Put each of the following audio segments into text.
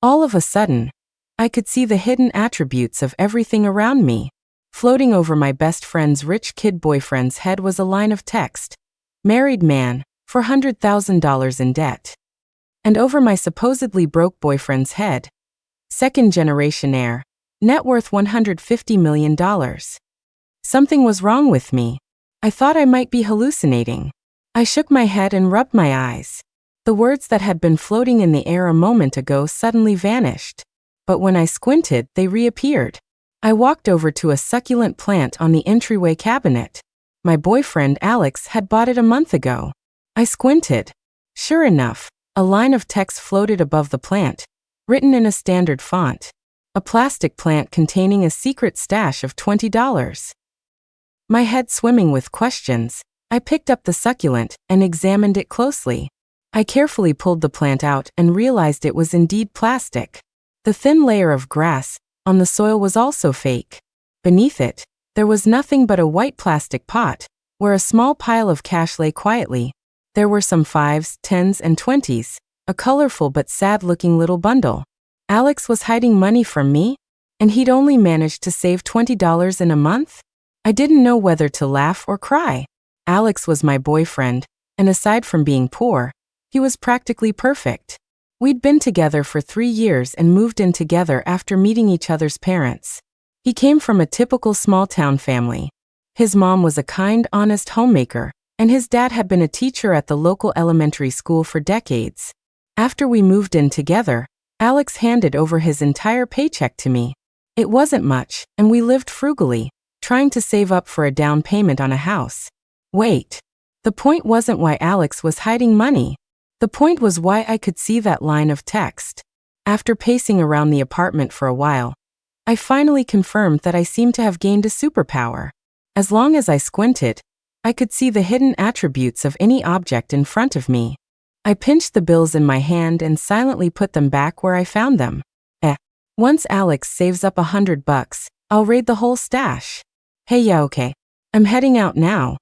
All of a sudden, I could see the hidden attributes of everything around me. Floating over my best friend's rich kid boyfriend's head was a line of text. Married man, $400,000 in debt. And over my supposedly broke boyfriend's head. Second generation heir, net worth $150 million. Something was wrong with me. I thought I might be hallucinating. I shook my head and rubbed my eyes. The words that had been floating in the air a moment ago suddenly vanished. But when I squinted, they reappeared. I walked over to a succulent plant on the entryway cabinet. My boyfriend Alex had bought it a month ago. I squinted. Sure enough, a line of text floated above the plant, written in a standard font. A plastic plant containing a secret stash of $20. My head swimming with questions, I picked up the succulent and examined it closely. I carefully pulled the plant out and realized it was indeed plastic. The thin layer of grass on the soil was also fake. Beneath it, there was nothing but a white plastic pot, where a small pile of cash lay quietly. There were some 5s, 10s, and 20s, a colorful but sad-looking little bundle. Alex was hiding money from me, and he'd only managed to save $20 in a month? I didn't know whether to laugh or cry. Alex was my boyfriend, and aside from being poor, he was practically perfect. We'd been together for 3 years and moved in together after meeting each other's parents. He came from a typical small-town family. His mom was a kind, honest homemaker, and his dad had been a teacher at the local elementary school for decades. After we moved in together, Alex handed over his entire paycheck to me. It wasn't much, and we lived frugally, trying to save up for a down payment on a house. Wait. The point wasn't why Alex was hiding money. The point was why I could see that line of text. After pacing around the apartment for a while, I finally confirmed that I seemed to have gained a superpower. As long as I squinted, I could see the hidden attributes of any object in front of me. I pinched the bills in my hand and silently put them back where I found them. Once Alex saves up $100, I'll raid the whole stash. Hey, yeah, okay. I'm heading out now.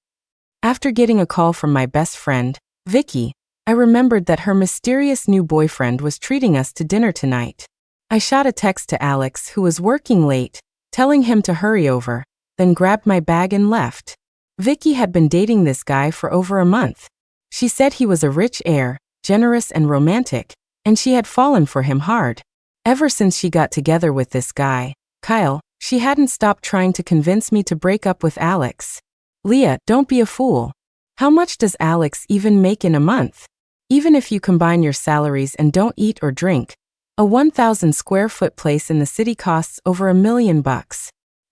After getting a call from my best friend, Vicky, I remembered that her mysterious new boyfriend was treating us to dinner tonight. I shot a text to Alex, who was working late, telling him to hurry over, then grabbed my bag and left. Vicky had been dating this guy for over a month. She said he was a rich heir, generous and romantic, and she had fallen for him hard. Ever since she got together with this guy, Kyle, she hadn't stopped trying to convince me to break up with Alex. Leah, don't be a fool. How much does Alex even make in a month? Even if you combine your salaries and don't eat or drink, a 1,000 square foot place in the city costs over $1 million.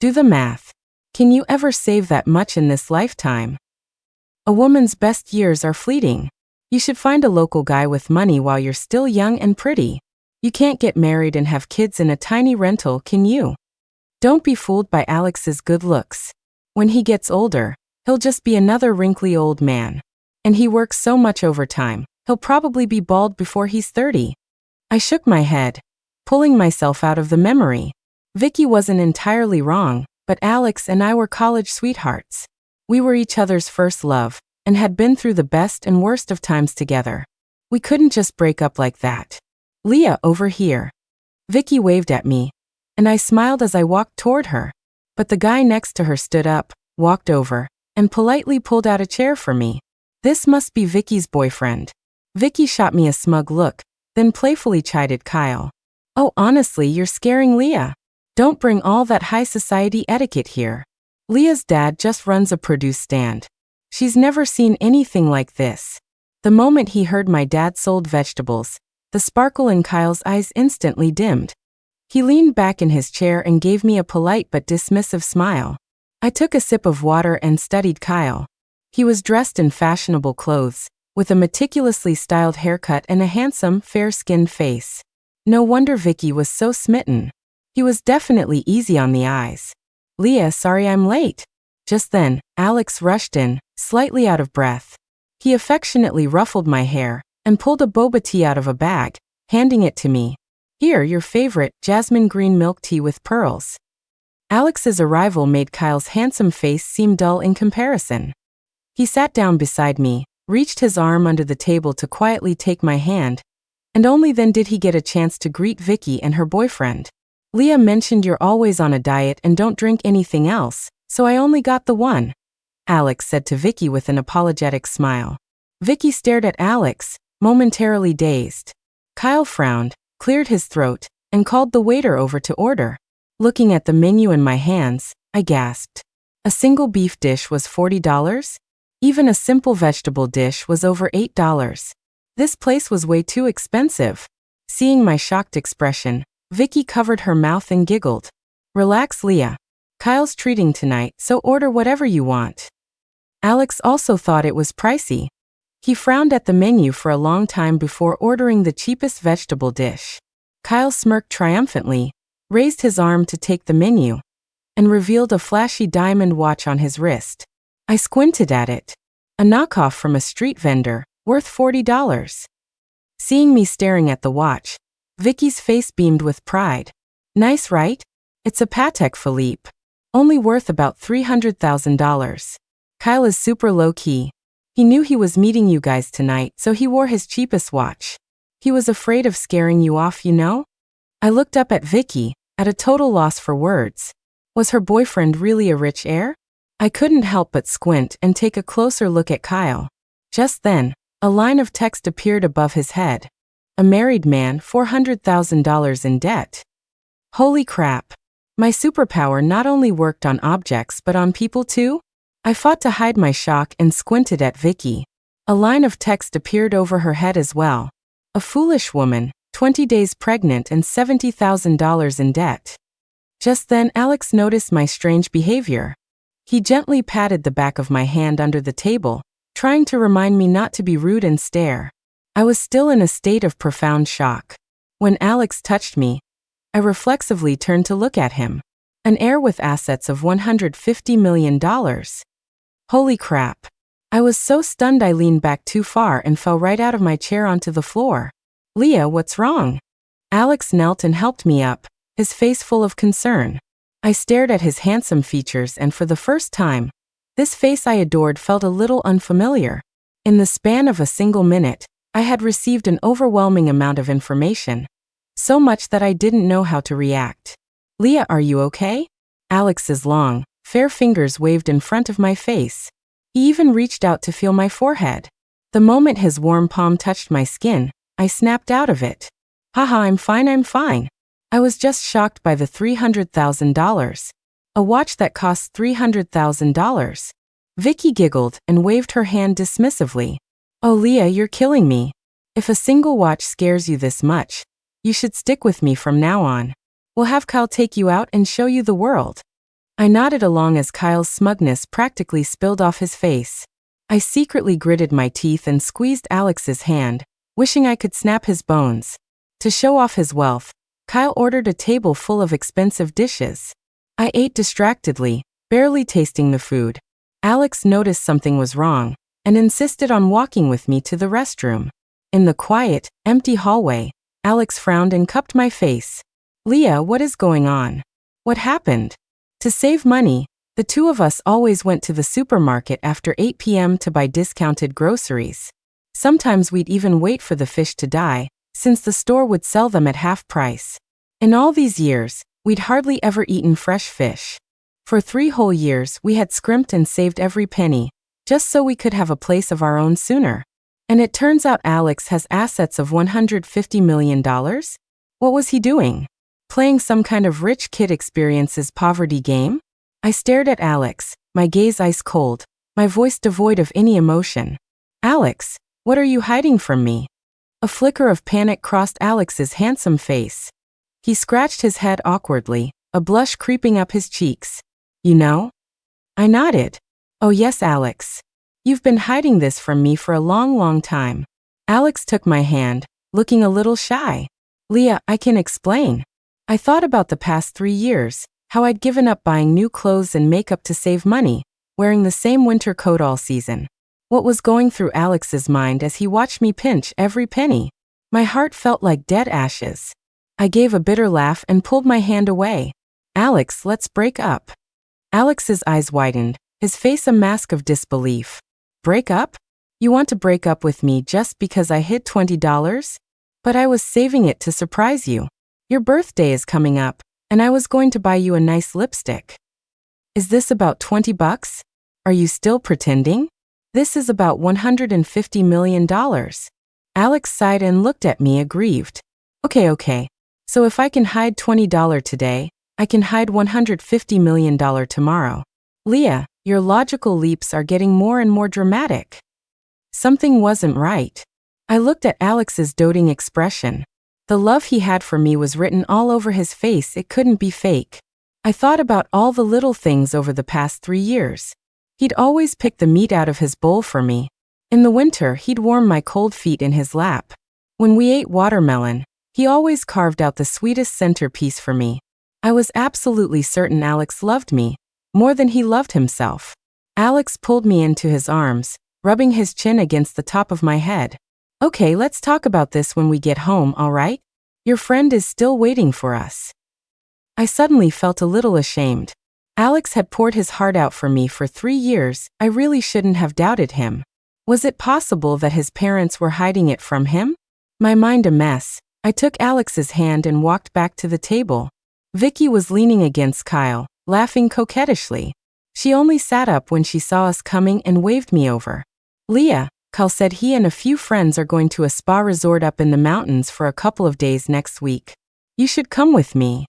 Do the math. Can you ever save that much in this lifetime? A woman's best years are fleeting. You should find a local guy with money while you're still young and pretty. You can't get married and have kids in a tiny rental, can you? Don't be fooled by Alex's good looks. When he gets older, he'll just be another wrinkly old man. And he works so much overtime, he'll probably be bald before he's 30. I shook my head, pulling myself out of the memory. Vicky wasn't entirely wrong, but Alex and I were college sweethearts. We were each other's first love, and had been through the best and worst of times together. We couldn't just break up like that. Leah, over here. Vicky waved at me, and I smiled as I walked toward her. But the guy next to her stood up, walked over, and politely pulled out a chair for me. This must be Vicky's boyfriend. Vicky shot me a smug look, then playfully chided Kyle. Oh, honestly, you're scaring Leah. Don't bring all that high society etiquette here. Leah's dad just runs a produce stand. She's never seen anything like this. The moment he heard my dad sold vegetables, the sparkle in Kyle's eyes instantly dimmed. He leaned back in his chair and gave me a polite but dismissive smile. I took a sip of water and studied Kyle. He was dressed in fashionable clothes, with a meticulously styled haircut and a handsome, fair-skinned face. No wonder Vicky was so smitten. He was definitely easy on the eyes. Leah, sorry I'm late. Just then, Alex rushed in, slightly out of breath. He affectionately ruffled my hair and pulled a boba tea out of a bag, handing it to me. Here, your favorite, jasmine green milk tea with pearls. Alex's arrival made Kyle's handsome face seem dull in comparison. He sat down beside me, reached his arm under the table to quietly take my hand, And only then did he get a chance to greet Vicky and her boyfriend. Leah mentioned you're always on a diet and don't drink anything else, so I only got the one, Alex said to Vicky with an apologetic smile. Vicky stared at Alex, momentarily dazed. Kyle frowned, cleared his throat, and called the waiter over to order. Looking at the menu in my hands, I gasped. A single beef dish was $40? Even a simple vegetable dish was over $8. This place was way too expensive. Seeing my shocked expression, Vicky covered her mouth and giggled. Relax, Leah. Kyle's treating tonight, so order whatever you want. Alex also thought it was pricey. He frowned at the menu for a long time before ordering the cheapest vegetable dish. Kyle smirked triumphantly, raised his arm to take the menu, and revealed a flashy diamond watch on his wrist. I squinted at it. A knockoff from a street vendor, worth $40. Seeing me staring at the watch, Vicky's face beamed with pride. Nice, right? It's a Patek Philippe. Only worth about $300,000. Kyle is super low-key. He knew he was meeting you guys tonight, so he wore his cheapest watch. He was afraid of scaring you off, you know? I looked up at Vicky, at a total loss for words. Was her boyfriend really a rich heir? I couldn't help but squint and take a closer look at Kyle. Just then, a line of text appeared above his head. A married man, $400,000 in debt. Holy crap. My superpower not only worked on objects but on people too? I fought to hide my shock and squinted at Vicky. A line of text appeared over her head as well. A foolish woman, 20 days pregnant and $70,000 in debt. Just then Alex noticed my strange behavior. He gently patted the back of my hand under the table, trying to remind me not to be rude and stare. I was still in a state of profound shock. When Alex touched me, I reflexively turned to look at him. An heir with assets of $150 million. Holy crap. I was so stunned I leaned back too far and fell right out of my chair onto the floor. Leah, what's wrong? Alex knelt and helped me up, his face full of concern. I stared at his handsome features and for the first time, this face I adored felt a little unfamiliar. In the span of a single minute, I had received an overwhelming amount of information. So much that I didn't know how to react. Leah, are you okay? Alex's long, fair fingers waved in front of my face. He even reached out to feel my forehead. The moment his warm palm touched my skin, I snapped out of it. Haha, I'm fine. I was just shocked by the $300,000. A watch that costs $300,000. Vicky giggled and waved her hand dismissively. Oh Leah, you're killing me. If a single watch scares you this much, you should stick with me from now on. We'll have Kyle take you out and show you the world. I nodded along as Kyle's smugness practically spilled off his face. I secretly gritted my teeth and squeezed Alex's hand, wishing I could snap his bones. To show off his wealth, Kyle ordered a table full of expensive dishes. I ate distractedly, barely tasting the food. Alex noticed something was wrong and insisted on walking with me to the restroom. In the quiet, empty hallway, Alex frowned and cupped my face. Leah, what is going on? What happened? To save money, the two of us always went to the supermarket after 8 p.m. to buy discounted groceries. Sometimes we'd even wait for the fish to die, since the store would sell them at half price. In all these years, we'd hardly ever eaten fresh fish. For 3 whole years, we had scrimped and saved every penny, just so we could have a place of our own sooner. And it turns out Alex has assets of $150 million? What was he doing? Playing some kind of rich kid experiences poverty game? I stared at Alex, my gaze ice cold, my voice devoid of any emotion. Alex, what are you hiding from me? A flicker of panic crossed Alex's handsome face. He scratched his head awkwardly, a blush creeping up his cheeks. You know? I nodded. Oh yes, Alex. You've been hiding this from me for a long time. Alex took my hand, looking a little shy. Leah, I can explain. I thought about the past 3 years, how I'd given up buying new clothes and makeup to save money, wearing the same winter coat all season. What was going through Alex's mind as he watched me pinch every penny? My heart felt like dead ashes. I gave a bitter laugh and pulled my hand away. Alex, let's break up. Alex's eyes widened, his face a mask of disbelief. Break up? You want to break up with me just because I hid $20? But I was saving it to surprise you. Your birthday is coming up, and I was going to buy you a nice lipstick. Is this about 20 bucks? Are you still pretending? This is about $150 million. Alex sighed and looked at me aggrieved. Okay. So if I can hide $20 today, I can hide $150 million tomorrow. Leah, your logical leaps are getting more and more dramatic. Something wasn't right. I looked at Alex's doting expression. The love he had for me was written all over his face. It couldn't be fake. I thought about all the little things over the past 3 years. He'd always pick the meat out of his bowl for me. In the winter, he'd warm my cold feet in his lap. When we ate watermelon, he always carved out the sweetest centerpiece for me. I was absolutely certain Alex loved me, more than he loved himself. Alex pulled me into his arms, rubbing his chin against the top of my head. Okay, let's talk about this when we get home, all right? Your friend is still waiting for us. I suddenly felt a little ashamed. Alex had poured his heart out for me for 3 years. I really shouldn't have doubted him. Was it possible that his parents were hiding it from him? My mind a mess, I took Alex's hand and walked back to the table. Vicky was leaning against Kyle, laughing coquettishly. She only sat up when she saw us coming and waved me over. Leah, Kyle said he and a few friends are going to a spa resort up in the mountains for a couple of days next week. You should come with me.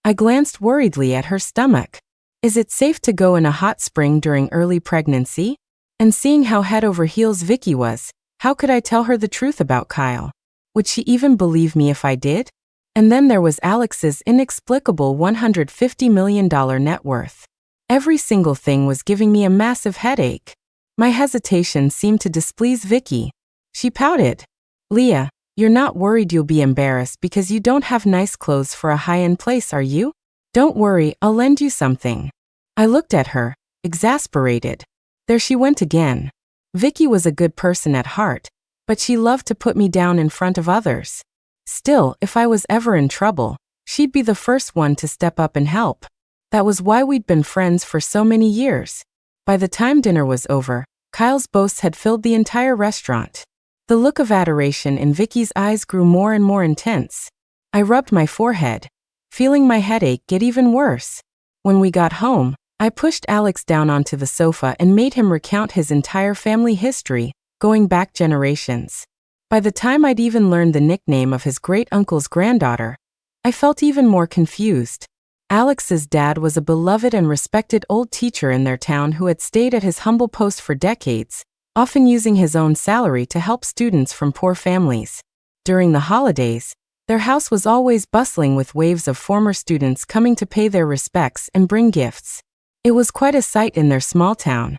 I glanced worriedly at her stomach. Is it safe to go in a hot spring during early pregnancy? And seeing how head over heels Vicky was, how could I tell her the truth about Kyle? Would she even believe me if I did? And then there was Alex's inexplicable $150 million net worth. Every single thing was giving me a massive headache. My hesitation seemed to displease Vicky. She pouted. Leah, you're not worried you'll be embarrassed because you don't have nice clothes for a high-end place, are you? Don't worry, I'll lend you something. I looked at her, exasperated. There she went again. Vicky was a good person at heart, but she loved to put me down in front of others. Still, if I was ever in trouble, she'd be the first one to step up and help. That was why we'd been friends for so many years. By the time dinner was over, Kyle's boasts had filled the entire restaurant. The look of adoration in Vicky's eyes grew more and more intense. I rubbed my forehead, feeling my headache get even worse. When we got home, I pushed Alex down onto the sofa and made him recount his entire family history, going back generations. By the time I'd even learned the nickname of his great-uncle's granddaughter, I felt even more confused. Alex's dad was a beloved and respected old teacher in their town who had stayed at his humble post for decades, often using his own salary to help students from poor families. During the holidays, their house was always bustling with waves of former students coming to pay their respects and bring gifts. It was quite a sight in their small town.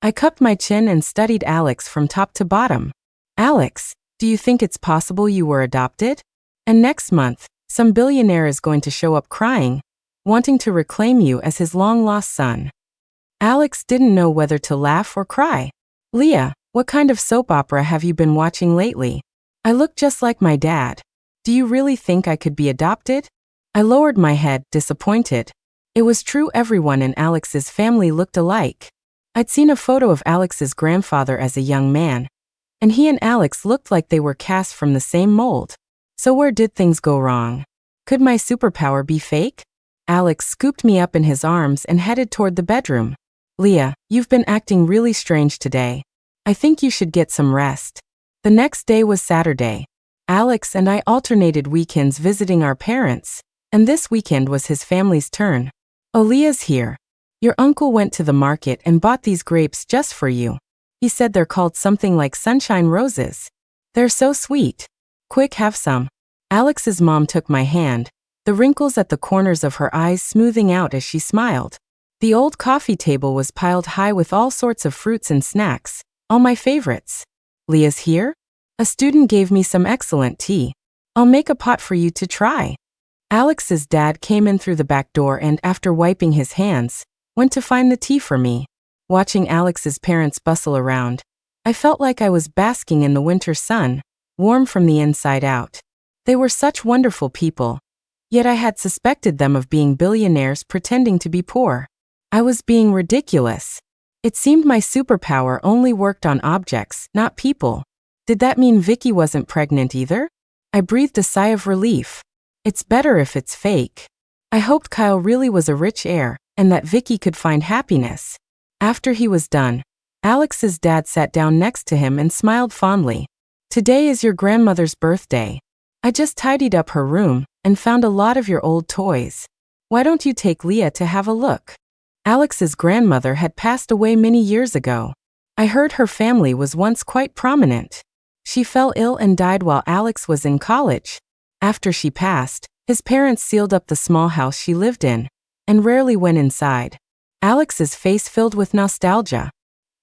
I cupped my chin and studied Alex from top to bottom. Alex, do you think it's possible you were adopted? And next month, some billionaire is going to show up crying, wanting to reclaim you as his long-lost son. Alex didn't know whether to laugh or cry. Leah, what kind of soap opera have you been watching lately? I look just like my dad. Do you really think I could be adopted? I lowered my head, disappointed. It was true, everyone in Alex's family looked alike. I'd seen a photo of Alex's grandfather as a young man, and he and Alex looked like they were cast from the same mold. So where did things go wrong? Could my superpower be fake? Alex scooped me up in his arms and headed toward the bedroom. Leah, you've been acting really strange today. I think you should get some rest. The next day was Saturday. Alex and I alternated weekends visiting our parents, and this weekend was his family's turn. Oh, Leah's here. Your uncle went to the market and bought these grapes just for you. He said they're called something like sunshine roses. They're so sweet. Quick, have some. Alex's mom took my hand, the wrinkles at the corners of her eyes smoothing out as she smiled. The old coffee table was piled high with all sorts of fruits and snacks, all my favorites. Leah's here? A student gave me some excellent tea. I'll make a pot for you to try. Alex's dad came in through the back door and, after wiping his hands, went to find the tea for me. Watching Alex's parents bustle around, I felt like I was basking in the winter sun, warm from the inside out. They were such wonderful people, yet I had suspected them of being billionaires pretending to be poor. I was being ridiculous. It seemed my superpower only worked on objects, not people. Did that mean Vicky wasn't pregnant either? I breathed a sigh of relief. It's better if it's fake. I hoped Kyle really was a rich heir, and that Vicky could find happiness. After he was done, Alex's dad sat down next to him and smiled fondly. Today is your grandmother's birthday. I just tidied up her room and found a lot of your old toys. Why don't you take Leah to have a look? Alex's grandmother had passed away many years ago. I heard her family was once quite prominent. She fell ill and died while Alex was in college. After she passed, his parents sealed up the small house she lived in and rarely went inside. Alex's face filled with nostalgia.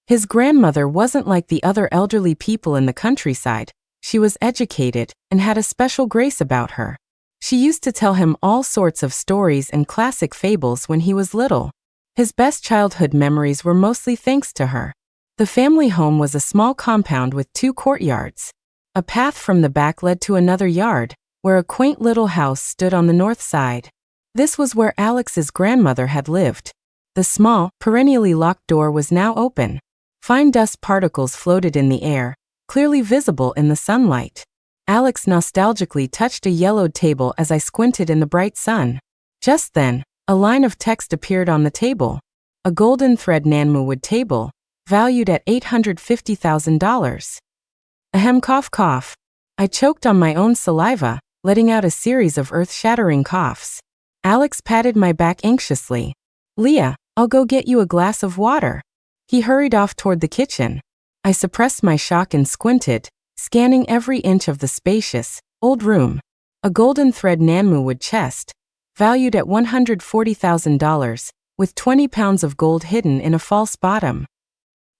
His grandmother wasn't like the other elderly people in the countryside. She was educated and had a special grace about her. She used to tell him all sorts of stories and classic fables when he was little. His best childhood memories were mostly thanks to her. The family home was a small compound with 2 courtyards. A path from the back led to another yard, where a quaint little house stood on the north side. This was where Alex's grandmother had lived. The small, perennially locked door was now open. Fine dust particles floated in the air, clearly visible in the sunlight. Alex nostalgically touched a yellowed table as I squinted in the bright sun. Just then, a line of text appeared on the table. A golden thread Nanmuwood table, valued at $850,000. Ahem, cough cough. I choked on my own saliva, letting out a series of earth-shattering coughs. Alex patted my back anxiously. Leah, I'll go get you a glass of water. He hurried off toward the kitchen. I suppressed my shock and squinted, scanning every inch of the spacious, old room. A golden thread Nanmuwood chest, valued at $140,000, with 20 pounds of gold hidden in a false bottom.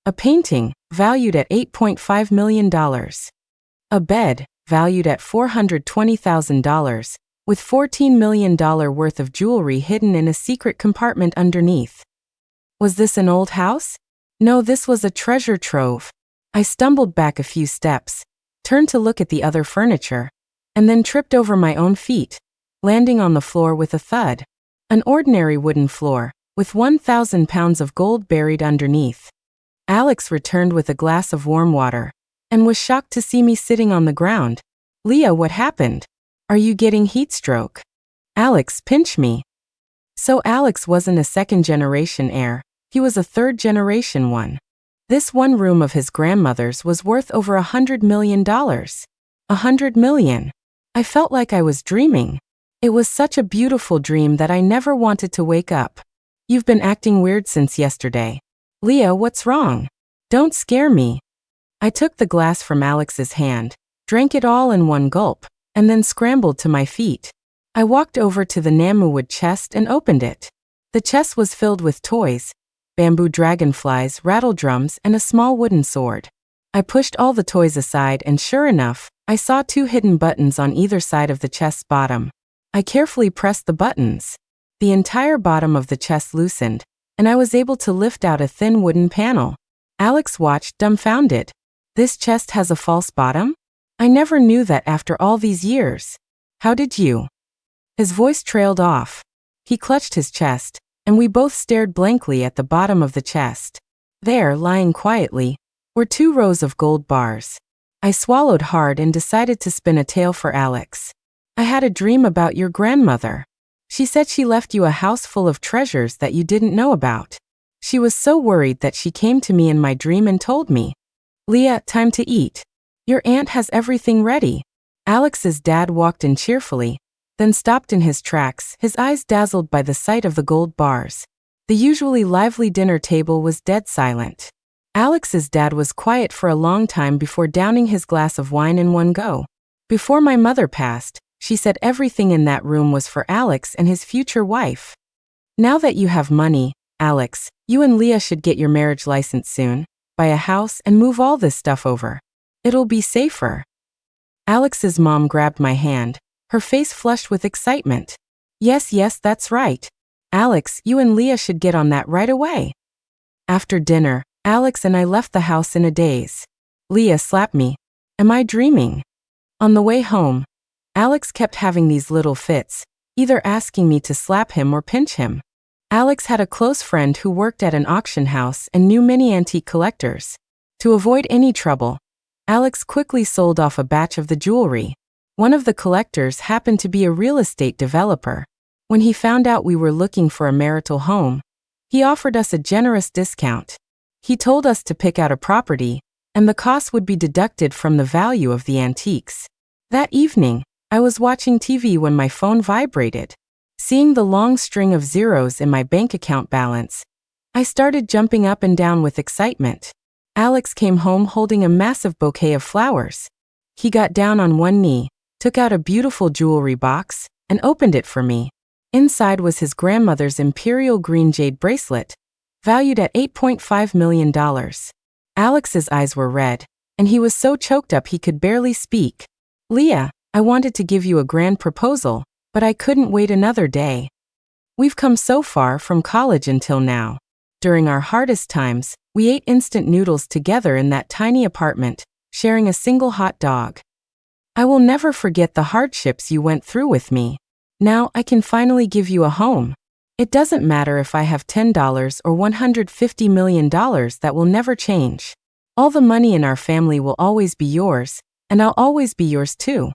A painting, valued at $8.5 million. A bed, valued at $420,000, with $14 million worth of jewelry hidden in a secret compartment underneath. Was this an old house? No, this was a treasure trove. I stumbled back a few steps, turned to look at the other furniture, and then tripped over my own feet, landing on the floor with a thud. An ordinary wooden floor, with 1,000 pounds of gold buried underneath. Alex returned with a glass of warm water, and was shocked to see me sitting on the ground. Leah, what happened? Are you getting heat stroke? Alex, pinch me. So Alex wasn't a second-generation heir, he was a third-generation one. This one room of his grandmother's was worth over $100 million. $100 million. I felt like I was dreaming. It was such a beautiful dream that I never wanted to wake up. You've been acting weird since yesterday. Leah, what's wrong? Don't scare me. I took the glass from Alex's hand, drank it all in one gulp, and then scrambled to my feet. I walked over to the Nanmuwood chest and opened it. The chest was filled with toys, bamboo dragonflies, rattle drums, and a small wooden sword. I pushed all the toys aside and sure enough, I saw 2 hidden buttons on either side of the chest's bottom. I carefully pressed the buttons. The entire bottom of the chest loosened, and I was able to lift out a thin wooden panel. Alex watched, dumbfounded. This chest has a false bottom? I never knew that after all these years. How did you? His voice trailed off. He clutched his chest, and we both stared blankly at the bottom of the chest. There, lying quietly, were 2 rows of gold bars. I swallowed hard and decided to spin a tale for Alex. I had a dream about your grandmother. She said she left you a house full of treasures that you didn't know about. She was so worried that she came to me in my dream and told me, Leah, time to eat. Your aunt has everything ready. Alex's dad walked in cheerfully, then stopped in his tracks, his eyes dazzled by the sight of the gold bars. The usually lively dinner table was dead silent. Alex's dad was quiet for a long time before downing his glass of wine in one go. Before my mother passed, she said everything in that room was for Alex and his future wife. Now that you have money, Alex, you and Leah should get your marriage license soon, buy a house and move all this stuff over. It'll be safer. Alex's mom grabbed my hand, her face flushed with excitement. Yes, that's right. Alex, you and Leah should get on that right away. After dinner, Alex and I left the house in a daze. Leah slapped me. Am I dreaming? On the way home, Alex kept having these little fits, either asking me to slap him or pinch him. Alex had a close friend who worked at an auction house and knew many antique collectors. To avoid any trouble, Alex quickly sold off a batch of the jewelry. One of the collectors happened to be a real estate developer. When he found out we were looking for a marital home, he offered us a generous discount. He told us to pick out a property, and the cost would be deducted from the value of the antiques. That evening, I was watching TV when my phone vibrated. Seeing the long string of zeros in my bank account balance, I started jumping up and down with excitement. Alex came home holding a massive bouquet of flowers. He got down on one knee, took out a beautiful jewelry box, and opened it for me. Inside was his grandmother's imperial green jade bracelet, valued at $8.5 million. Alex's eyes were red, and he was so choked up he could barely speak. "Leah, I wanted to give you a grand proposal, but I couldn't wait another day. We've come so far from college until now. During our hardest times, we ate instant noodles together in that tiny apartment, sharing a single hot dog. I will never forget the hardships you went through with me. Now I can finally give you a home. It doesn't matter if I have $10 or $150 million, that will never change. All the money in our family will always be yours, and I'll always be yours too."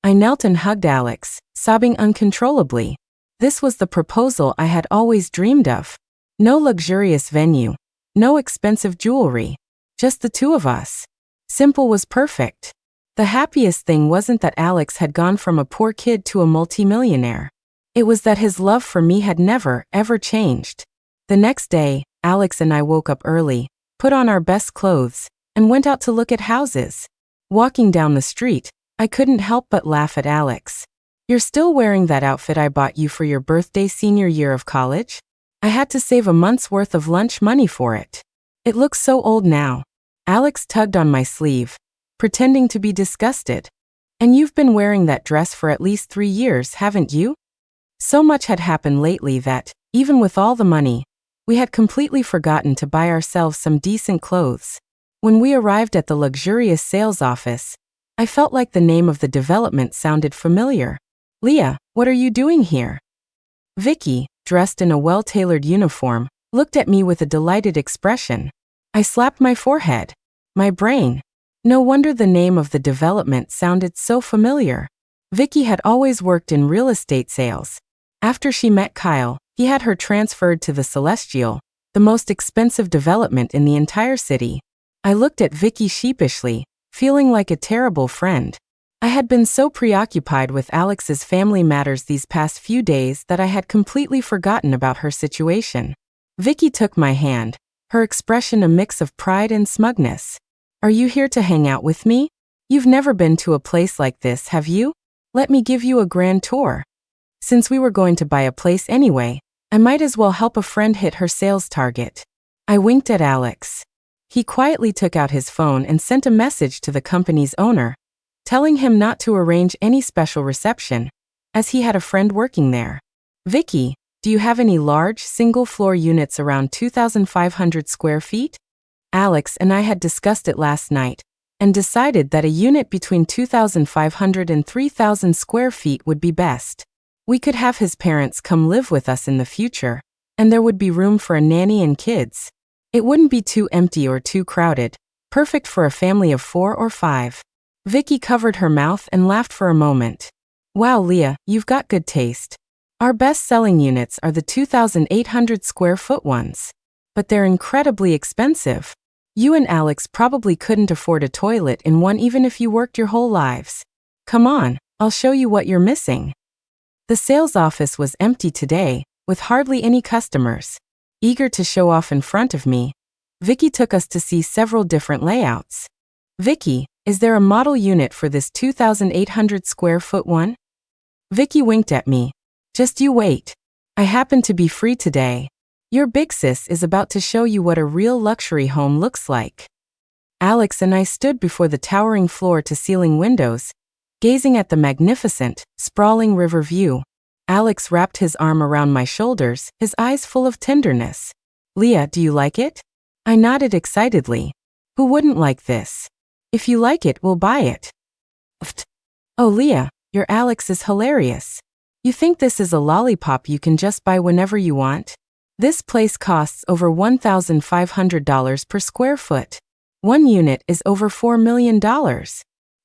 I knelt and hugged Alex, sobbing uncontrollably. This was the proposal I had always dreamed of. No luxurious venue, no expensive jewelry, just the two of us. Simple was perfect. The happiest thing wasn't that Alex had gone from a poor kid to a multimillionaire. It was that his love for me had never, ever changed. The next day, Alex and I woke up early, put on our best clothes, and went out to look at houses. Walking down the street, I couldn't help but laugh at Alex. "You're still wearing that outfit I bought you for your birthday senior year of college? I had to save a month's worth of lunch money for it. It looks so old now." Alex tugged on my sleeve, pretending to be disgusted. "And you've been wearing that dress for at least 3 years, haven't you?" So much had happened lately that, even with all the money, we had completely forgotten to buy ourselves some decent clothes. When we arrived at the luxurious sales office, I felt like the name of the development sounded familiar. "Leah, what are you doing here?" Vicky, dressed in a well-tailored uniform, looked at me with a delighted expression. I slapped my forehead. My brain. No wonder the name of the development sounded so familiar. Vicky had always worked in real estate sales. After she met Kyle, he had her transferred to the Celestial, the most expensive development in the entire city. I looked at Vicky sheepishly, feeling like a terrible friend. I had been so preoccupied with Alex's family matters these past few days that I had completely forgotten about her situation. Vicky took my hand, her expression a mix of pride and smugness. "Are you here to hang out with me? You've never been to a place like this, have you? Let me give you a grand tour." Since we were going to buy a place anyway, I might as well help a friend hit her sales target. I winked at Alex. He quietly took out his phone and sent a message to the company's owner, telling him not to arrange any special reception, as he had a friend working there. "Vicky, do you have any large, single-floor units around 2,500 square feet?" Alex and I had discussed it last night, and decided that a unit between 2,500 and 3,000 square feet would be best. We could have his parents come live with us in the future, and there would be room for a nanny and kids. It wouldn't be too empty or too crowded, perfect for a family of 4 or 5. Vicky covered her mouth and laughed for a moment. "Wow, Leah, you've got good taste. Our best-selling units are the 2,800 square foot ones. But they're incredibly expensive. You and Alex probably couldn't afford a toilet in one even if you worked your whole lives. Come on, I'll show you what you're missing." The sales office was empty today, with hardly any customers. Eager to show off in front of me, Vicky took us to see several different layouts. "Vicky, is there a model unit for this 2,800 square foot one?" Vicky winked at me. "Just you wait. I happen to be free today. Your big sis is about to show you what a real luxury home looks like." Alex and I stood before the towering floor-to-ceiling windows, gazing at the magnificent, sprawling river view. Alex wrapped his arm around my shoulders, his eyes full of tenderness. "Leah, do you like it?" I nodded excitedly. "Who wouldn't like this? If you like it, we'll buy it." "Pfft. Oh, Leah, your Alex is hilarious. You think this is a lollipop you can just buy whenever you want? This place costs over $1,500 per square foot. One unit is over $4 million.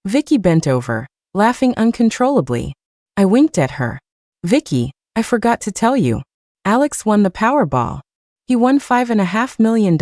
Vicky bent over, laughing uncontrollably. I winked at her. Vicky, I forgot to tell you. Alex won the Powerball. He won $5.5 million.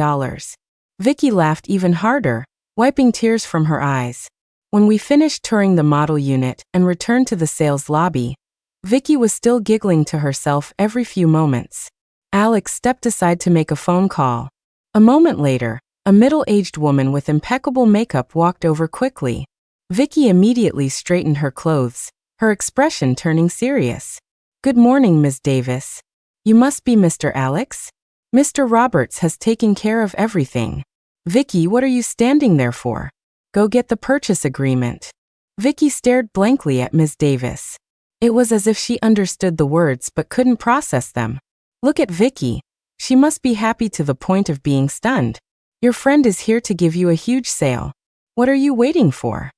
Vicky laughed even harder, wiping tears from her eyes. When we finished touring the model unit and returned to the sales lobby, Vicky was still giggling to herself every few moments. Alex stepped aside to make a phone call. A moment later, a middle-aged woman with impeccable makeup walked over quickly. Vicky immediately straightened her clothes, her expression turning serious. Good morning, Ms. Davis. You must be Mr. Alex? Mr. Roberts has taken care of everything. Vicky, what are you standing there for? Go get the purchase agreement. Vicky stared blankly at Ms. Davis. It was as if she understood the words but couldn't process them. Look at Vicky. She must be happy to the point of being stunned. Your friend is here to give you a huge sale. What are you waiting for?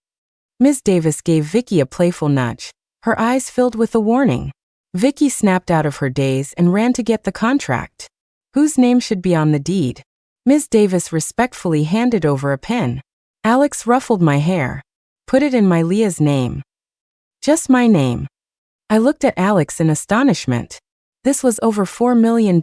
Ms. Davis gave Vicky a playful nudge, her eyes filled with a warning. Vicky snapped out of her daze and ran to get the contract. Whose name should be on the deed? Ms. Davis respectfully handed over a pen. Alex ruffled my hair. Put it in my Leah's name. Just my name. I looked at Alex in astonishment. This was over $4 million.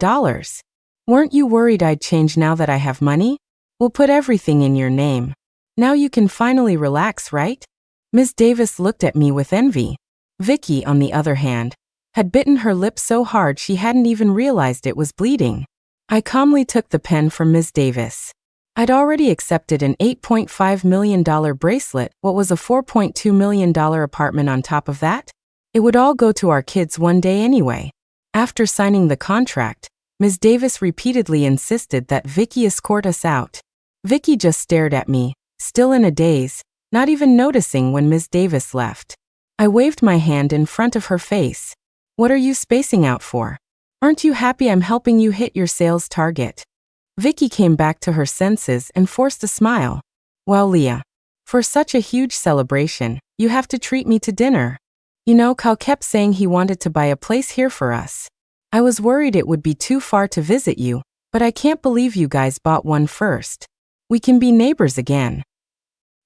Weren't you worried I'd change now that I have money? We'll put everything in your name. Now you can finally relax, right? Ms. Davis looked at me with envy. Vicky, on the other hand, had bitten her lip so hard she hadn't even realized it was bleeding. I calmly took the pen from Ms. Davis. I'd already accepted an $8.5 million bracelet. What was a $4.2 million apartment on top of that? It would all go to our kids one day anyway. After signing the contract, Ms. Davis repeatedly insisted that Vicky escort us out. Vicky just stared at me, still in a daze, not even noticing when Ms. Davis left. I waved my hand in front of her face. What are you spacing out for? Aren't you happy I'm helping you hit your sales target? Vicky came back to her senses and forced a smile. Well, Leah, for such a huge celebration, you have to treat me to dinner. You know, Kyle kept saying he wanted to buy a place here for us. I was worried it would be too far to visit you, but I can't believe you guys bought one first. We can be neighbors again.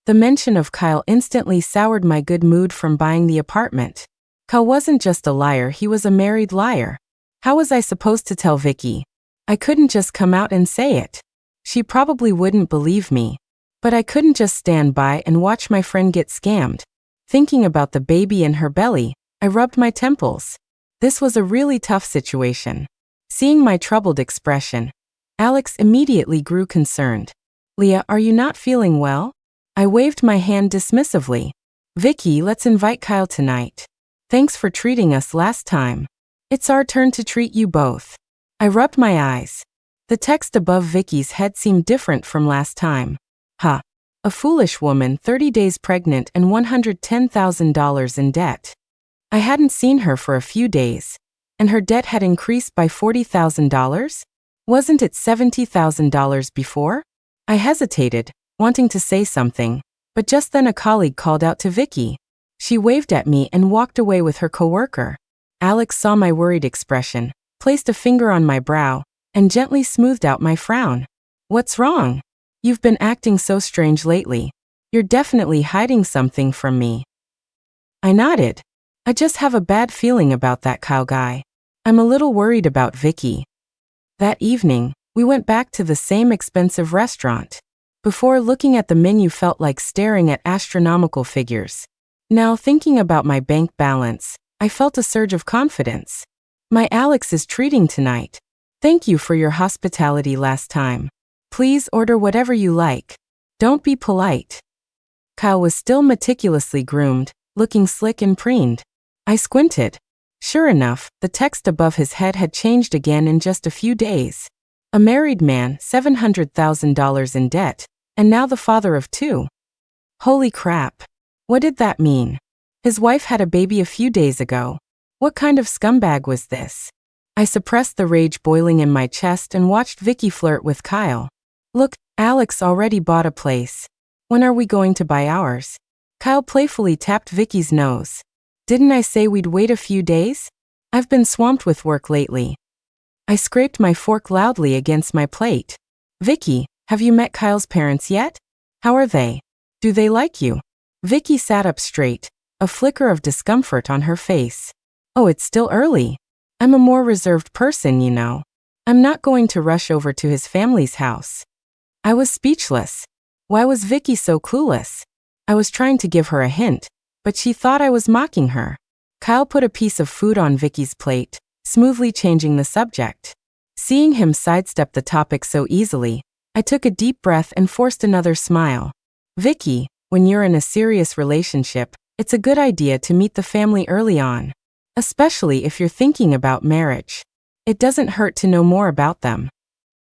The mention of Kyle instantly soured my good mood from buying the apartment. Kyle wasn't just a liar, he was a married liar. How was I supposed to tell Vicky? I couldn't just come out and say it. She probably wouldn't believe me. But I couldn't just stand by and watch my friend get scammed. Thinking about the baby in her belly, I rubbed my temples. This was a really tough situation. Seeing my troubled expression, Alex immediately grew concerned. Leah, are you not feeling well? I waved my hand dismissively. Vicky, let's invite Kyle tonight. Thanks for treating us last time. It's our turn to treat you both. I rubbed my eyes. The text above Vicky's head seemed different from last time. Ha! A foolish woman 30 days pregnant and $110,000 in debt. I hadn't seen her for a few days, and her debt had increased by $40,000? Wasn't it $70,000 before? I hesitated, wanting to say something, but just then a colleague called out to Vicky. She waved at me and walked away with her coworker. Alex saw my worried expression, placed a finger on my brow, and gently smoothed out my frown. What's wrong? You've been acting so strange lately. You're definitely hiding something from me. I nodded. I just have a bad feeling about that Kyle guy. I'm a little worried about Vicky. That evening, we went back to the same expensive restaurant. Before looking at the menu felt like staring at astronomical figures. Now thinking about my bank balance, I felt a surge of confidence. My Alex is treating tonight. Thank you for your hospitality last time. Please order whatever you like. Don't be polite. Kyle was still meticulously groomed, looking slick and preened. I squinted. Sure enough, the text above his head had changed again in just a few days. A married man, $700,000 in debt, and now the father of two. Holy crap. What did that mean? His wife had a baby a few days ago. What kind of scumbag was this? I suppressed the rage boiling in my chest and watched Vicky flirt with Kyle. Look, Alex already bought a place. When are we going to buy ours? Kyle playfully tapped Vicky's nose. Didn't I say we'd wait a few days? I've been swamped with work lately. I scraped my fork loudly against my plate. Vicky, have you met Kyle's parents yet? How are they? Do they like you? Vicky sat up straight, a flicker of discomfort on her face. Oh, it's still early. I'm a more reserved person, you know. I'm not going to rush over to his family's house. I was speechless. Why was Vicky so clueless? I was trying to give her a hint, but she thought I was mocking her. Kyle put a piece of food on Vicky's plate, smoothly changing the subject. Seeing him sidestep the topic so easily, I took a deep breath and forced another smile. Vicky, when you're in a serious relationship, it's a good idea to meet the family early on. Especially if you're thinking about marriage. It doesn't hurt to know more about them.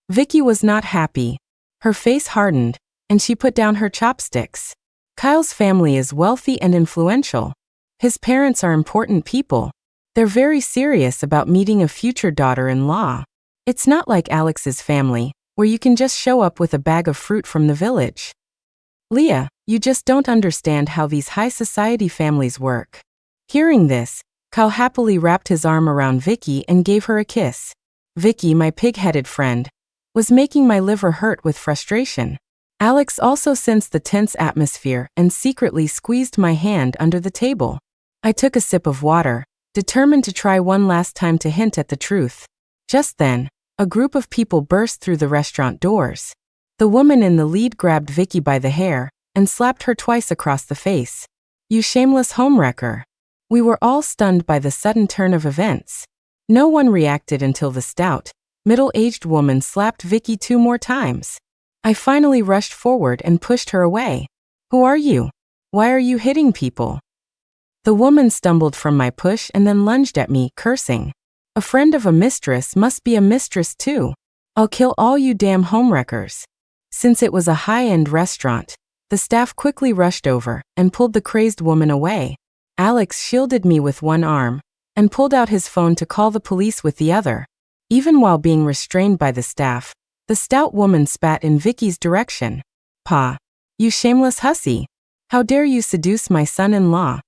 Vicky was not happy. Her face hardened, and she put down her chopsticks. Kyle's family is wealthy and influential. His parents are important people. They're very serious about meeting a future daughter-in-law. It's not like Alex's family, where you can just show up with a bag of fruit from the village. Leah, you just don't understand how these high society families work. Hearing this, Kyle happily wrapped his arm around Vicky and gave her a kiss. Vicky, my pig-headed friend, was making my liver hurt with frustration. Alex also sensed the tense atmosphere and secretly squeezed my hand under the table. I took a sip of water, determined to try one last time to hint at the truth. Just then, a group of people burst through the restaurant doors. The woman in the lead grabbed Vicky by the hair and slapped her twice across the face. You shameless homewrecker. We were all stunned by the sudden turn of events. No one reacted until the stout, middle-aged woman slapped Vicky 2 more times. I finally rushed forward and pushed her away. Who are you? Why are you hitting people? The woman stumbled from my push and then lunged at me, cursing. A friend of a mistress must be a mistress too. I'll kill all you damn homewreckers. Since it was a high-end restaurant, the staff quickly rushed over and pulled the crazed woman away. Alex shielded me with one arm and pulled out his phone to call the police with the other. Even while being restrained by the staff, the stout woman spat in Vicky's direction. Pa, you shameless hussy. How dare you seduce my son-in-law?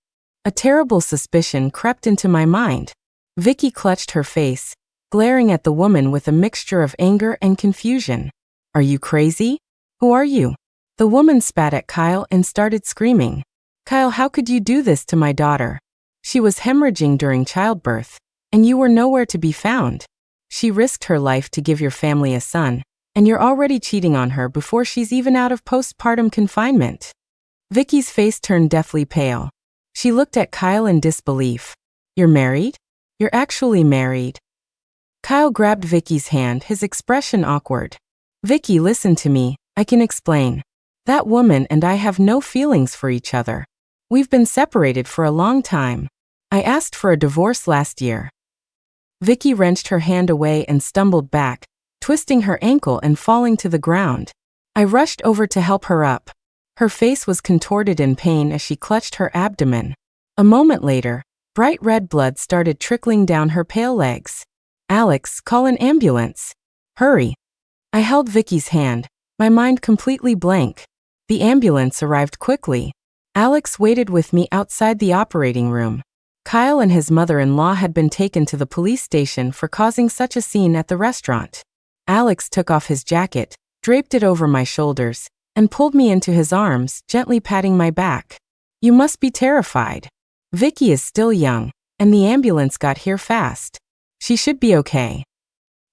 A terrible suspicion crept into my mind. Vicky clutched her face, glaring at the woman with a mixture of anger and confusion. Are you crazy? Who are you? The woman spat at Kyle and started screaming. Kyle, how could you do this to my daughter? She was hemorrhaging during childbirth, and you were nowhere to be found. She risked her life to give your family a son, and you're already cheating on her before she's even out of postpartum confinement. Vicky's face turned deathly pale. She looked at Kyle in disbelief. You're married? You're actually married. Kyle grabbed Vicky's hand, his expression awkward. Vicky, listen to me, I can explain. That woman and I have no feelings for each other. We've been separated for a long time. I asked for a divorce last year. Vicky wrenched her hand away and stumbled back, twisting her ankle and falling to the ground. I rushed over to help her up. Her face was contorted in pain as she clutched her abdomen. A moment later, bright red blood started trickling down her pale legs. Alex, call an ambulance. Hurry. I held Vicky's hand, my mind completely blank. The ambulance arrived quickly. Alex waited with me outside the operating room. Kyle and his mother-in-law had been taken to the police station for causing such a scene at the restaurant. Alex took off his jacket, draped it over my shoulders, and pulled me into his arms, gently patting my back. You must be terrified. Vicky is still young, and the ambulance got here fast. She should be okay.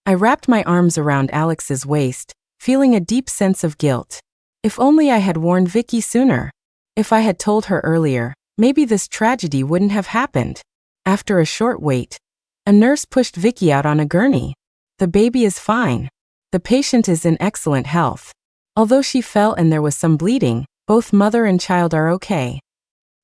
I wrapped my arms around Alex's waist, feeling a deep sense of guilt. If only I had warned Vicky sooner. If I had told her earlier, maybe this tragedy wouldn't have happened. After a short wait, a nurse pushed Vicky out on a gurney. The baby is fine. The patient is in excellent health. Although she fell and there was some bleeding, both mother and child are okay.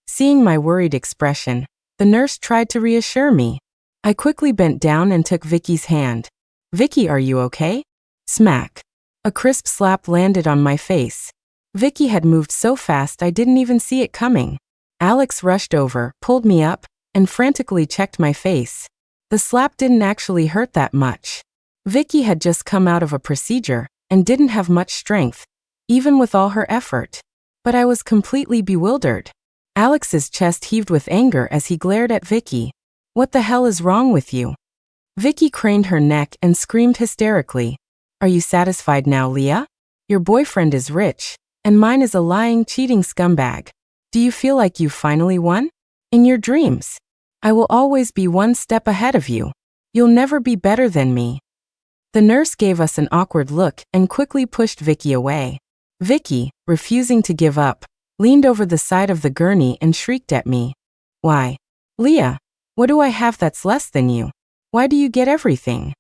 Seeing my worried expression, the nurse tried to reassure me. I quickly bent down and took Vicky's hand. Vicky, are you okay? Smack. A crisp slap landed on my face. Vicky had moved so fast I didn't even see it coming. Alex rushed over, pulled me up, and frantically checked my face. The slap didn't actually hurt that much. Vicky had just come out of a procedure and didn't have much strength, even with all her effort. But I was completely bewildered. Alex's chest heaved with anger as he glared at Vicky. What the hell is wrong with you? Vicky craned her neck and screamed hysterically. Are you satisfied now, Leah? Your boyfriend is rich, and mine is a lying, cheating scumbag. Do you feel like you finally won? In your dreams. I will always be one step ahead of you. You'll never be better than me. The nurse gave us an awkward look and quickly pushed Vicky away. Vicky, refusing to give up, leaned over the side of the gurney and shrieked at me. Why? Leah, what do I have that's less than you? Why do you get everything?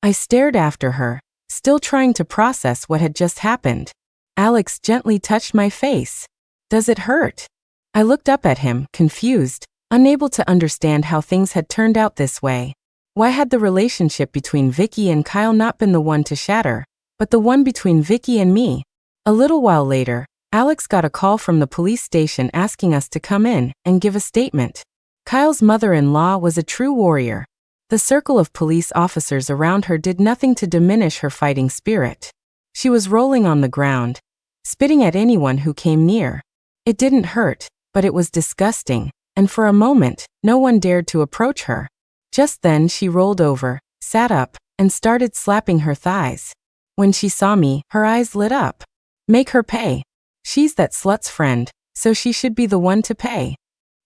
I stared after her, still trying to process what had just happened. Alex gently touched my face. Does it hurt? I looked up at him, confused, unable to understand how things had turned out this way. Why had the relationship between Vicky and Kyle not been the one to shatter, but the one between Vicky and me? A little while later, Alex got a call from the police station asking us to come in and give a statement. Kyle's mother-in-law was a true warrior. The circle of police officers around her did nothing to diminish her fighting spirit. She was rolling on the ground, spitting at anyone who came near. It didn't hurt, but it was disgusting, and for a moment, no one dared to approach her. Just then she rolled over, sat up, and started slapping her thighs. When she saw me, her eyes lit up. Make her pay. She's that slut's friend, so she should be the one to pay.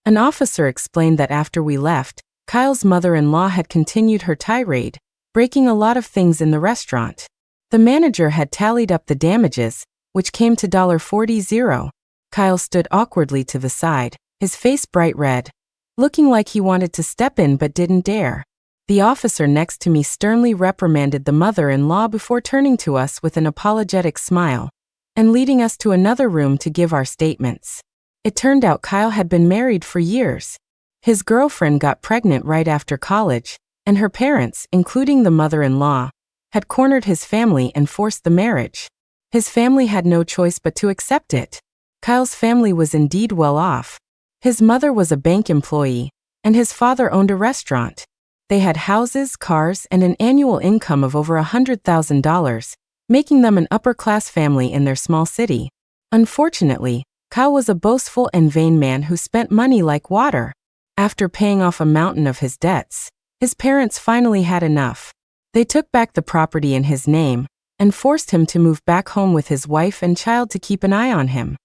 An officer explained that after we left, Kyle's mother-in-law had continued her tirade, breaking a lot of things in the restaurant. The manager had tallied up the damages, which came to $40. Kyle stood awkwardly to the side, his face bright red, looking like he wanted to step in but didn't dare. The officer next to me sternly reprimanded the mother-in-law before turning to us with an apologetic smile and leading us to another room to give our statements. It turned out Kyle had been married for years. His girlfriend got pregnant right after college, and her parents, including the mother-in-law, had cornered his family and forced the marriage. His family had no choice but to accept it. Kyle's family was indeed well off. His mother was a bank employee, and his father owned a restaurant. They had houses, cars, and an annual income of over $100,000, making them an upper-class family in their small city. Unfortunately, Kyle was a boastful and vain man who spent money like water. After paying off a mountain of his debts, his parents finally had enough. They took back the property in his name and forced him to move back home with his wife and child to keep an eye on him.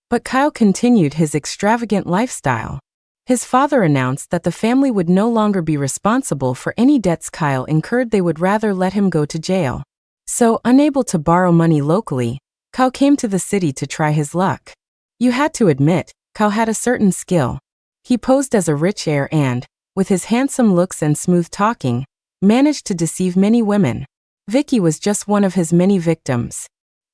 But Kyle continued his extravagant lifestyle. His father announced that the family would no longer be responsible for any debts Kyle incurred. They would rather let him go to jail. So, unable to borrow money locally, Kyle came to the city to try his luck. You had to admit, Kyle had a certain skill. He posed as a rich heir and, with his handsome looks and smooth talking, managed to deceive many women. Vicky was just one of his many victims.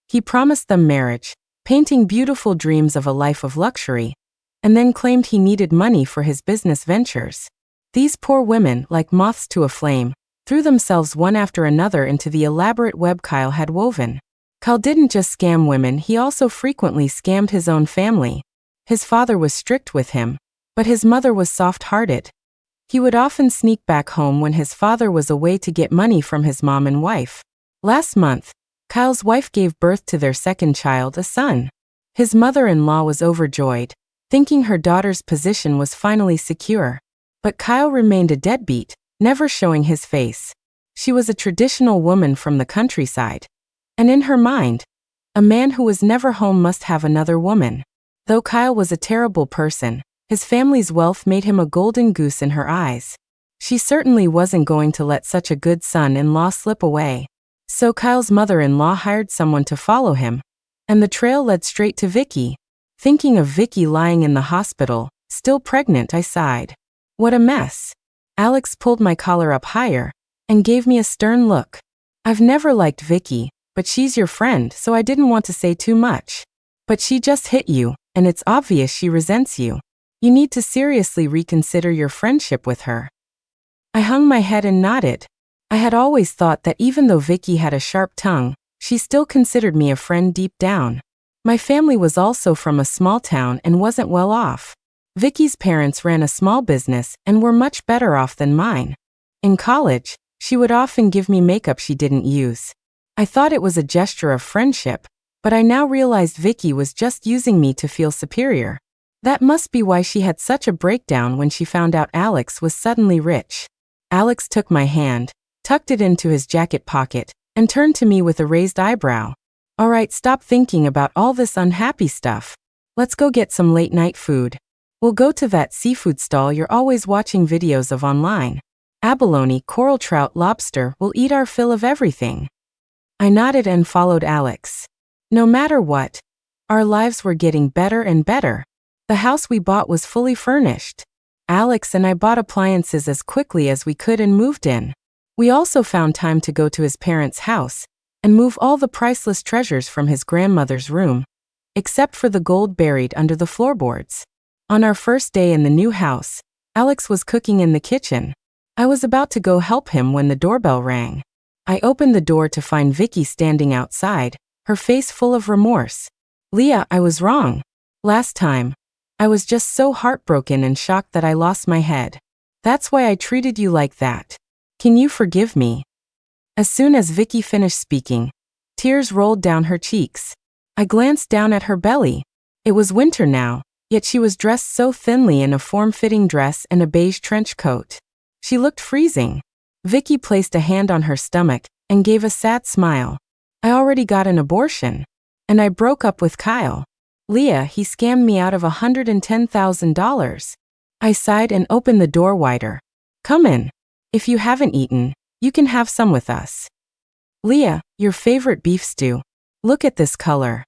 He promised them marriage, painting beautiful dreams of a life of luxury, and then claimed he needed money for his business ventures. These poor women, like moths to a flame, threw themselves one after another into the elaborate web Kyle had woven. Kyle didn't just scam women, he also frequently scammed his own family. His father was strict with him, but his mother was soft-hearted. He would often sneak back home when his father was away to get money from his mom and wife. Last month, Kyle's wife gave birth to their second child, a son. His mother-in-law was overjoyed, thinking her daughter's position was finally secure. But Kyle remained a deadbeat, never showing his face. She was a traditional woman from the countryside. And in her mind, a man who was never home must have another woman. Though Kyle was a terrible person, his family's wealth made him a golden goose in her eyes. She certainly wasn't going to let such a good son-in-law slip away. So Kyle's mother-in-law hired someone to follow him, and the trail led straight to Vicky. Thinking of Vicky lying in the hospital, still pregnant, I sighed. What a mess. Alex pulled my collar up higher and gave me a stern look. I've never liked Vicky, but she's your friend, so I didn't want to say too much. But she just hit you, and it's obvious she resents you. You need to seriously reconsider your friendship with her. I hung my head and nodded. I had always thought that even though Vicky had a sharp tongue, she still considered me a friend deep down. My family was also from a small town and wasn't well off. Vicky's parents ran a small business and were much better off than mine. In college, she would often give me makeup she didn't use. I thought it was a gesture of friendship, but I now realized Vicky was just using me to feel superior. That must be why she had such a breakdown when she found out Alex was suddenly rich. Alex took my hand, tucked it into his jacket pocket, and turned to me with a raised eyebrow. All right, stop thinking about all this unhappy stuff. Let's go get some late-night food. We'll go to that seafood stall you're always watching videos of online. Abalone, coral trout, lobster, we'll eat our fill of everything. I nodded and followed Alex. No matter what, our lives were getting better and better. The house we bought was fully furnished. Alex and I bought appliances as quickly as we could and moved in. We also found time to go to his parents' house and move all the priceless treasures from his grandmother's room, except for the gold buried under the floorboards. On our first day in the new house, Alex was cooking in the kitchen. I was about to go help him when the doorbell rang. I opened the door to find Vicky standing outside, her face full of remorse. Leah, I was wrong. Last time, I was just so heartbroken and shocked that I lost my head. That's why I treated you like that. Can you forgive me? As soon as Vicky finished speaking, tears rolled down her cheeks. I glanced down at her belly. It was winter now, yet she was dressed so thinly in a form-fitting dress and a beige trench coat. She looked freezing. Vicky placed a hand on her stomach and gave a sad smile. I already got an abortion. And I broke up with Kyle. Leah, he scammed me out of $110,000. I sighed and opened the door wider. Come in. If you haven't eaten, you can have some with us. Leah, your favorite beef stew. Look at this color.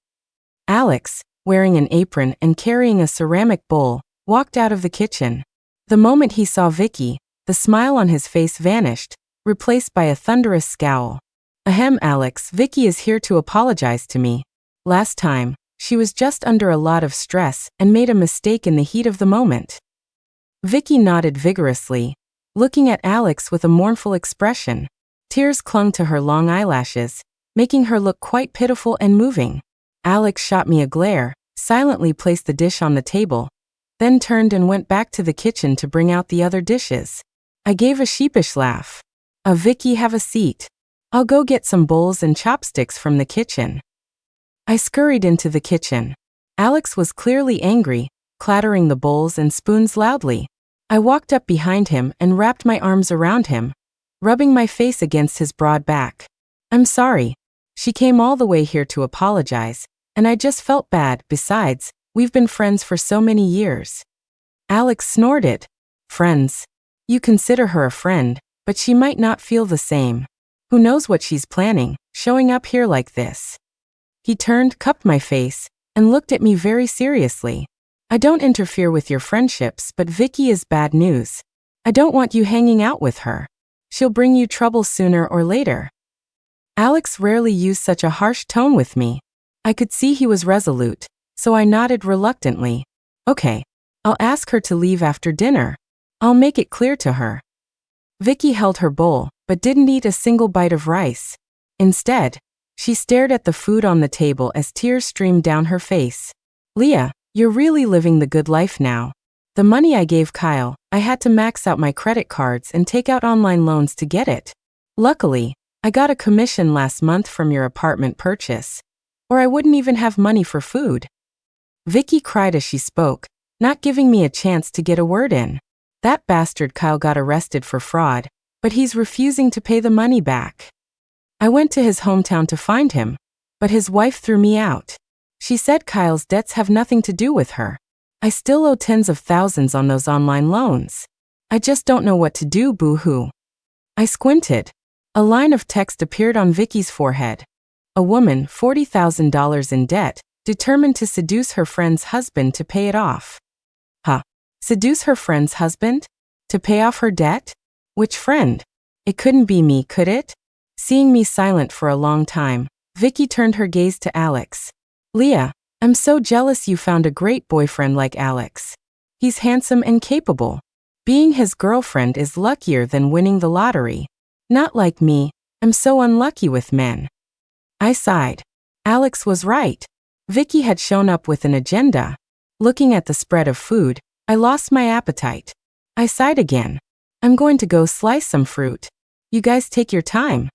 Alex, wearing an apron and carrying a ceramic bowl, walked out of the kitchen. The moment he saw Vicky, the smile on his face vanished, replaced by a thunderous scowl. Ahem, Alex, Vicky is here to apologize to me. Last time, she was just under a lot of stress and made a mistake in the heat of the moment. Vicky nodded vigorously, looking at Alex with a mournful expression. Tears clung to her long eyelashes, making her look quite pitiful and moving. Alex shot me a glare, silently placed the dish on the table, then turned and went back to the kitchen to bring out the other dishes. I gave a sheepish laugh. Vicky, have a seat. I'll go get some bowls and chopsticks from the kitchen. I scurried into the kitchen. Alex was clearly angry, clattering the bowls and spoons loudly. I walked up behind him and wrapped my arms around him, rubbing my face against his broad back. I'm sorry. She came all the way here to apologize, and I just felt bad. Besides, we've been friends for so many years. Alex snorted. Friends? You consider her a friend, but she might not feel the same. Who knows what she's planning, showing up here like this? He turned, cupped my face, and looked at me very seriously. I don't interfere with your friendships, but Vicky is bad news. I don't want you hanging out with her. She'll bring you trouble sooner or later. Alex rarely used such a harsh tone with me. I could see he was resolute, so I nodded reluctantly. Okay, I'll ask her to leave after dinner. I'll make it clear to her. Vicky held her bowl, but didn't eat a single bite of rice. Instead, she stared at the food on the table as tears streamed down her face. Leah, you're really living the good life now. The money I gave Kyle, I had to max out my credit cards and take out online loans to get it. Luckily, I got a commission last month from your apartment purchase, or I wouldn't even have money for food. Vicky cried as she spoke, not giving me a chance to get a word in. That bastard Kyle got arrested for fraud, but he's refusing to pay the money back. I went to his hometown to find him, but his wife threw me out. She said Kyle's debts have nothing to do with her. I still owe tens of thousands on those online loans. I just don't know what to do, boo-hoo. I squinted. A line of text appeared on Vicky's forehead. A woman, $40,000 in debt, determined to seduce her friend's husband to pay it off. Huh. Seduce her friend's husband? To pay off her debt? Which friend? It couldn't be me, could it? Seeing me silent for a long time, Vicky turned her gaze to Alex. Leah, I'm so jealous you found a great boyfriend like Alex. He's handsome and capable. Being his girlfriend is luckier than winning the lottery. Not like me, I'm so unlucky with men. I sighed. Alex was right. Vicky had shown up with an agenda. Looking at the spread of food, I lost my appetite. I sighed again. I'm going to go slice some fruit. You guys take your time.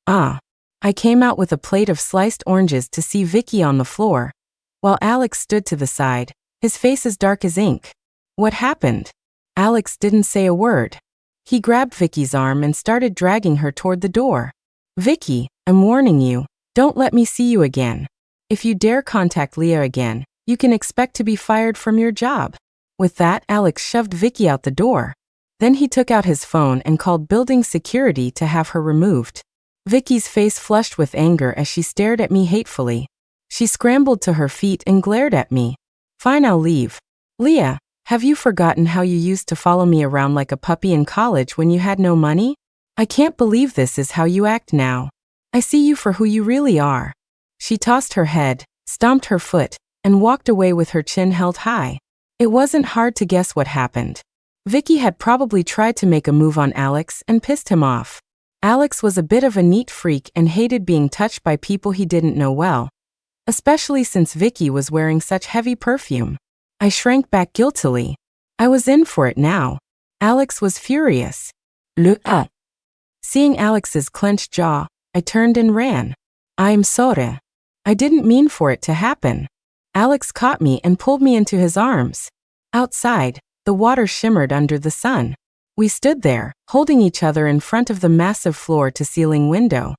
I came out with a plate of sliced oranges to see Vicky on the floor, while Alex stood to the side, his face as dark as ink. What happened? Alex didn't say a word. He grabbed Vicky's arm and started dragging her toward the door. Vicky, I'm warning you, don't let me see you again. If you dare contact Leah again, you can expect to be fired from your job. With that, Alex shoved Vicky out the door. Then he took out his phone and called building security to have her removed. Vicky's face flushed with anger as she stared at me hatefully. She scrambled to her feet and glared at me. Fine, I'll leave. Leah, have you forgotten how you used to follow me around like a puppy in college when you had no money? I can't believe this is how you act now. I see you for who you really are. She tossed her head, stomped her foot, and walked away with her chin held high. It wasn't hard to guess what happened. Vicky had probably tried to make a move on Alex and pissed him off. Alex was a bit of a neat freak and hated being touched by people he didn't know well, especially since Vicky was wearing such heavy perfume. I shrank back guiltily. I was in for it now. Alex was furious. Seeing Alex's clenched jaw, I turned and ran. I'm sorry. I didn't mean for it to happen. Alex caught me and pulled me into his arms. Outside, the water shimmered under the sun. We stood there, holding each other in front of the massive floor-to-ceiling window.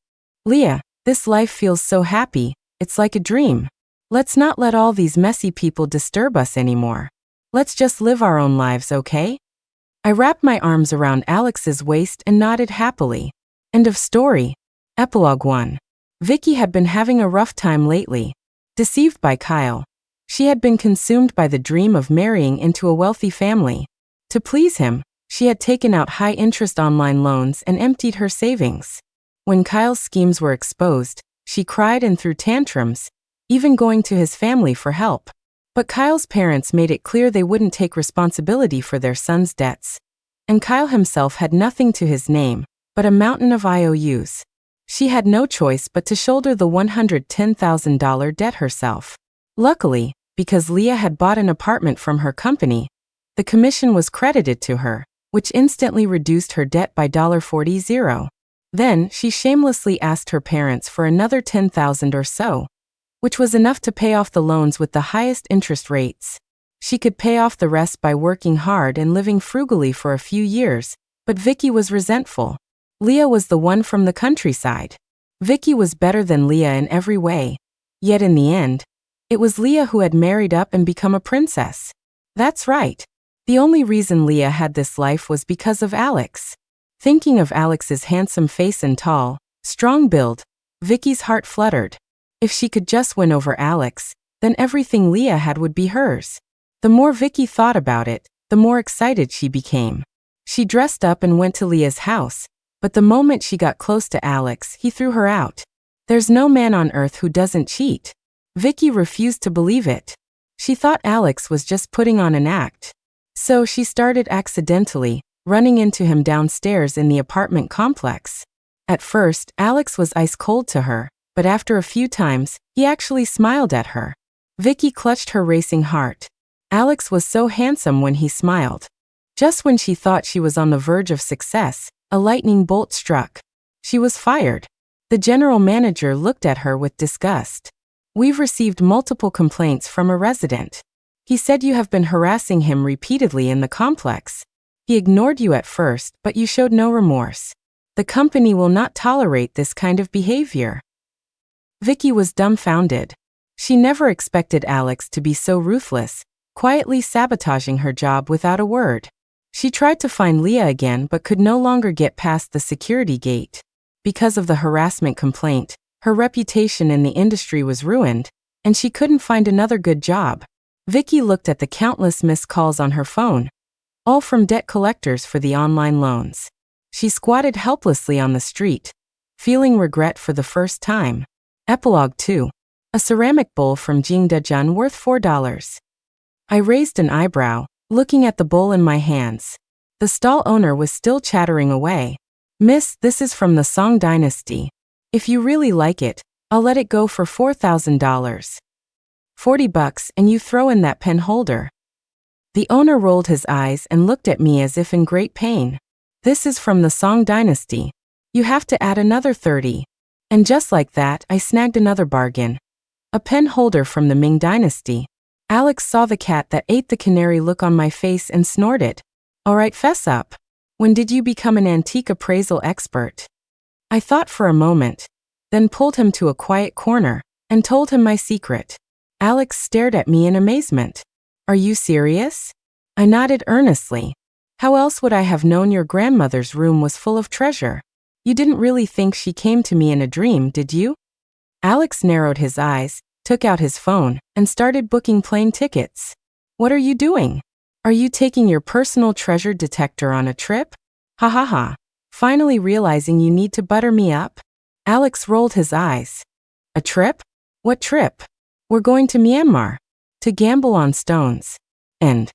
Leah, this life feels so happy, it's like a dream. Let's not let all these messy people disturb us anymore. Let's just live our own lives, okay? I wrapped my arms around Alex's waist and nodded happily. End of story. Epilogue 1. Vicky had been having a rough time lately. Deceived by Kyle, she had been consumed by the dream of marrying into a wealthy family. To please him, she had taken out high-interest online loans and emptied her savings. When Kyle's schemes were exposed, she cried and threw tantrums, even going to his family for help. But Kyle's parents made it clear they wouldn't take responsibility for their son's debts. And Kyle himself had nothing to his name, but a mountain of IOUs. She had no choice but to shoulder the $110,000 debt herself. Luckily, because Leah had bought an apartment from her company, the commission was credited to her, which instantly reduced her debt by $40. Then, she shamelessly asked her parents for another $10,000 or so, which was enough to pay off the loans with the highest interest rates. She could pay off the rest by working hard and living frugally for a few years, but Vicky was resentful. Leah was the one from the countryside. Vicky was better than Leah in every way. Yet in the end, it was Leah who had married up and become a princess. That's right. The only reason Leah had this life was because of Alex. Thinking of Alex's handsome face and tall, strong build, Vicky's heart fluttered. If she could just win over Alex, then everything Leah had would be hers. The more Vicky thought about it, the more excited she became. She dressed up and went to Leah's house, but the moment she got close to Alex, he threw her out. There's no man on earth who doesn't cheat. Vicky refused to believe it. She thought Alex was just putting on an act. So she started accidentally running into him downstairs in the apartment complex. At first, Alex was ice cold to her, but after a few times, he actually smiled at her. Vicky clutched her racing heart. Alex was so handsome when he smiled. Just when she thought she was on the verge of success, a lightning bolt struck. She was fired. The general manager looked at her with disgust. We've received multiple complaints from a resident. He said you have been harassing him repeatedly in the complex. He ignored you at first, but you showed no remorse. The company will not tolerate this kind of behavior. Vicky was dumbfounded. She never expected Alex to be so ruthless, quietly sabotaging her job without a word. She tried to find Leah again but could no longer get past the security gate. Because of the harassment complaint, her reputation in the industry was ruined, and she couldn't find another good job. Vicky looked at the countless missed calls on her phone, all from debt collectors for the online loans. She squatted helplessly on the street, feeling regret for the first time. Epilogue 2. A ceramic bowl from Jingdezhen worth $4. I raised an eyebrow, looking at the bowl in my hands. The stall owner was still chattering away. Miss, this is from the Song Dynasty. If you really like it, I'll let it go for $4,000. $40 and you throw in that pen holder. The owner rolled his eyes and looked at me as if in great pain. This is from the Song Dynasty. You have to add another 30. And just like that, I snagged another bargain. A pen holder from the Ming Dynasty. Alex saw the cat that ate the canary look on my face and snorted. All right, fess up. When did you become an antique appraisal expert? I thought for a moment, then pulled him to a quiet corner and told him my secret. Alex stared at me in amazement. Are you serious? I nodded earnestly. How else would I have known your grandmother's room was full of treasure? You didn't really think she came to me in a dream, did you? Alex narrowed his eyes, took out his phone, and started booking plane tickets. What are you doing? Are you taking your personal treasure detector on a trip? Ha ha ha. Finally realizing you need to butter me up? Alex rolled his eyes. A trip? What trip? We're going to Myanmar. To gamble on stones. And